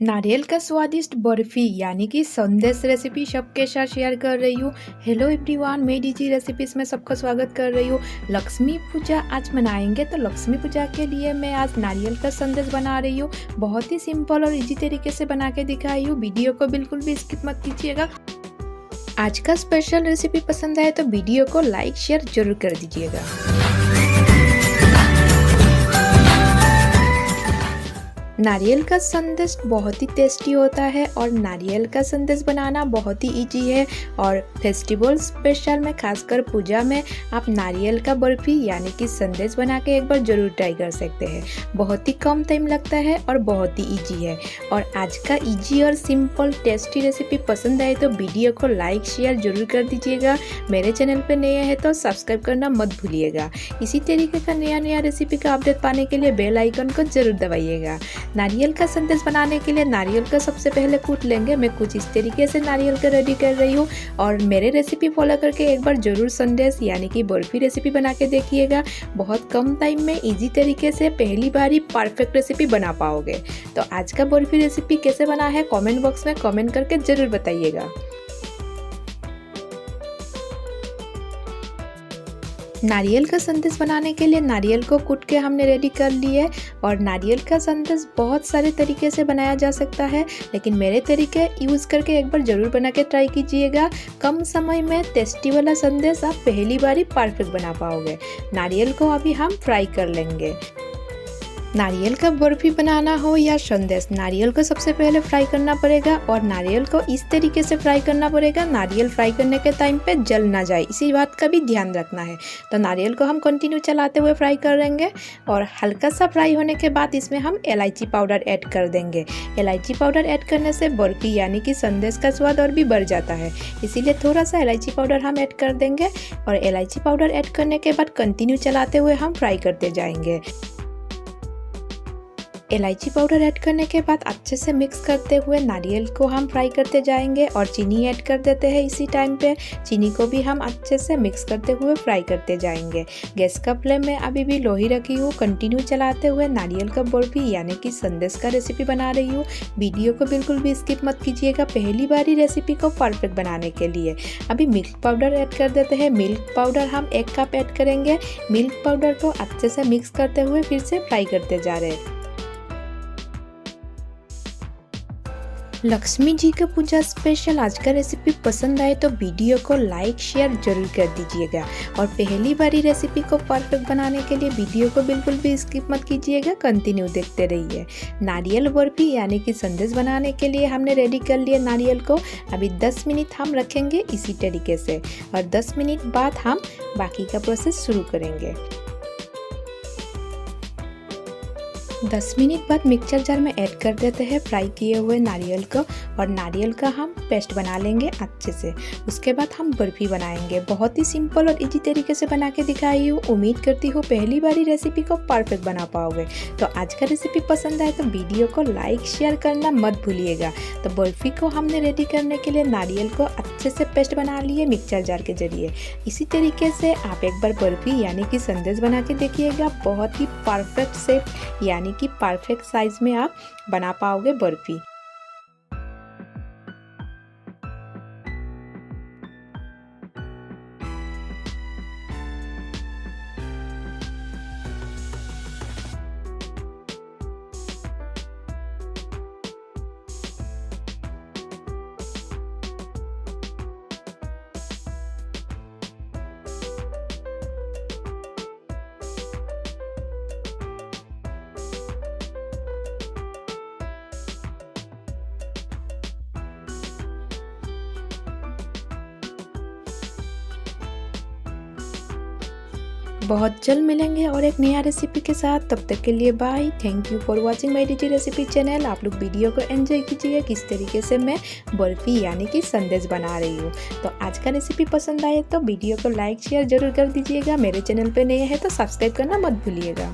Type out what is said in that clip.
नारियल का स्वादिष्ट बर्फी यानी कि संदेश रेसिपी सबके साथ शेयर कर रही हूँ। हेलो एवरीवन, मैं डीजी रेसिपीज में सबका स्वागत कर रही हूँ। लक्ष्मी पूजा आज मनाएंगे, तो लक्ष्मी पूजा के लिए मैं आज नारियल का संदेश बना रही हूँ। बहुत ही सिंपल और इजी तरीके से बना के दिखाई हूँ। वीडियो को बिल्कुल भी स्किप मत कीजिएगा। आज का स्पेशल रेसिपी पसंद आए तो वीडियो को लाइक शेयर जरूर कर दीजिएगा। नारियल का संदेश बहुत ही टेस्टी होता है और नारियल का संदेश बनाना बहुत ही इजी है। और फेस्टिवल स्पेशल में, खासकर पूजा में, आप नारियल का बर्फी यानी कि संदेश बना के एक बार ज़रूर ट्राई कर सकते हैं। बहुत ही कम टाइम लगता है और बहुत ही इजी है। और आज का इजी और सिंपल टेस्टी रेसिपी पसंद आए तो वीडियो को लाइक शेयर जरूर कर दीजिएगा। मेरे चैनल पर नए हैं तो सब्सक्राइब करना मत भूलिएगा। इसी तरीके का नया रेसिपी का अपडेट पाने के लिए बेल आइकन को जरूर दबाइएगा। नारियल का संदेश बनाने के लिए नारियल का सबसे पहले कूट लेंगे। मैं कुछ इस तरीके से नारियल का रेडी कर रही हूँ और मेरे रेसिपी फॉलो करके एक बार जरूर संदेश यानी कि बर्फी रेसिपी बना के देखिएगा। बहुत कम टाइम में इजी तरीके से पहली बार ही परफेक्ट रेसिपी बना पाओगे। तो आज का बर्फी रेसिपी कैसे बना है कमेंट बॉक्स में कमेंट करके जरूर बताइएगा। नारियल का संदेश बनाने के लिए नारियल को कूट के हमने रेडी कर लिया है। और नारियल का संदेश बहुत सारे तरीके से बनाया जा सकता है, लेकिन मेरे तरीके यूज़ करके एक बार ज़रूर बना के ट्राई कीजिएगा। कम समय में टेस्टी वाला संदेश आप पहली बार ही परफेक्ट बना पाओगे। नारियल को अभी हम फ्राई कर लेंगे। नारियल का बर्फी बनाना हो या संदेश, नारियल को सबसे पहले फ्राई करना पड़ेगा और नारियल को इस तरीके से फ्राई करना पड़ेगा नारियल फ्राई करने के टाइम पे जल ना जाए, इसी बात का भी ध्यान रखना है। तो नारियल को हम कंटिन्यू चलाते हुए फ्राई करेंगे और हल्का सा फ्राई होने के बाद इसमें हम इलायची पाउडर ऐड कर देंगे। इलायची पाउडर ऐड करने से बर्फी यानी कि संदेश का स्वाद और भी बढ़ जाता है, इसीलिए थोड़ा सा इलायची पाउडर हम ऐड कर देंगे। और इलायची पाउडर ऐड करने के बाद कंटिन्यू चलाते हुए हम फ्राई करते जाएंगे। इलायची पाउडर ऐड करने के बाद अच्छे से मिक्स करते हुए नारियल को हम फ्राई करते जाएंगे और चीनी ऐड कर देते हैं इसी टाइम पे। चीनी को भी हम अच्छे से मिक्स करते हुए फ्राई करते जाएंगे। गैस का फ्लेम में अभी भी लो ही रखी हूँ। कंटिन्यू चलाते हुए नारियल का बर्फी यानी कि संदेश का रेसिपी बना रही हूँ। वीडियो को बिल्कुल भी स्किप मत कीजिएगा पहली बार ही रेसिपी को परफेक्ट बनाने के लिए। अभी मिल्क पाउडर ऐड कर देते हैं। मिल्क पाउडर हम 1 कप ऐड करेंगे। मिल्क पाउडर को अच्छे से मिक्स करते हुए फिर से फ्राई करते जा रहे हैं। लक्ष्मी जी का पूजा स्पेशल आज का रेसिपी पसंद आए तो वीडियो को लाइक शेयर जरूर कर दीजिएगा। और पहली बारी रेसिपी को परफेक्ट बनाने के लिए वीडियो को बिल्कुल भी स्किप मत कीजिएगा, कंटिन्यू देखते रहिए। नारियल बर्फी यानी कि संदेश बनाने के लिए हमने रेडी कर लिया नारियल को। अभी 10 मिनट हम रखेंगे इसी तरीके से और 10 मिनट बाद हम बाकी का प्रोसेस शुरू करेंगे। 10 मिनट बाद मिक्सचर जार में ऐड कर देते हैं फ्राई किए हुए नारियल को और नारियल का हम पेस्ट बना लेंगे अच्छे से। उसके बाद हम बर्फी बनाएंगे। बहुत ही सिंपल और इजी तरीके से बना के दिखाई हूँ। उम्मीद करती हूँ पहली बारी रेसिपी को परफेक्ट बना पाओगे। तो आज का रेसिपी पसंद आए तो वीडियो को लाइक शेयर करना मत भूलिएगा। तो बर्फी को हमने रेडी करने के लिए नारियल को अच्छे से पेस्ट बना लिए मिक्सचर जार के जरिए। इसी तरीके से आप एक बार बर्फी यानी कि संदेश बना के देखिएगा। बहुत ही परफेक्ट शेप यानी कि परफेक्ट साइज में आप बना पाओगे बर्फी। बहुत जल्द मिलेंगे और एक नया रेसिपी के साथ। तब तक के लिए bye. Thank you for watching my DG recipe channel. आप लोग वीडियो को एंजॉय कीजिए किस तरीके से मैं बर्फी यानी कि संदेश बना रही हूँ। तो आज का रेसिपी पसंद आए तो वीडियो को लाइक शेयर जरूर कर दीजिएगा। मेरे चैनल पे नए हैं तो सब्सक्राइब करना मत भूलिएगा।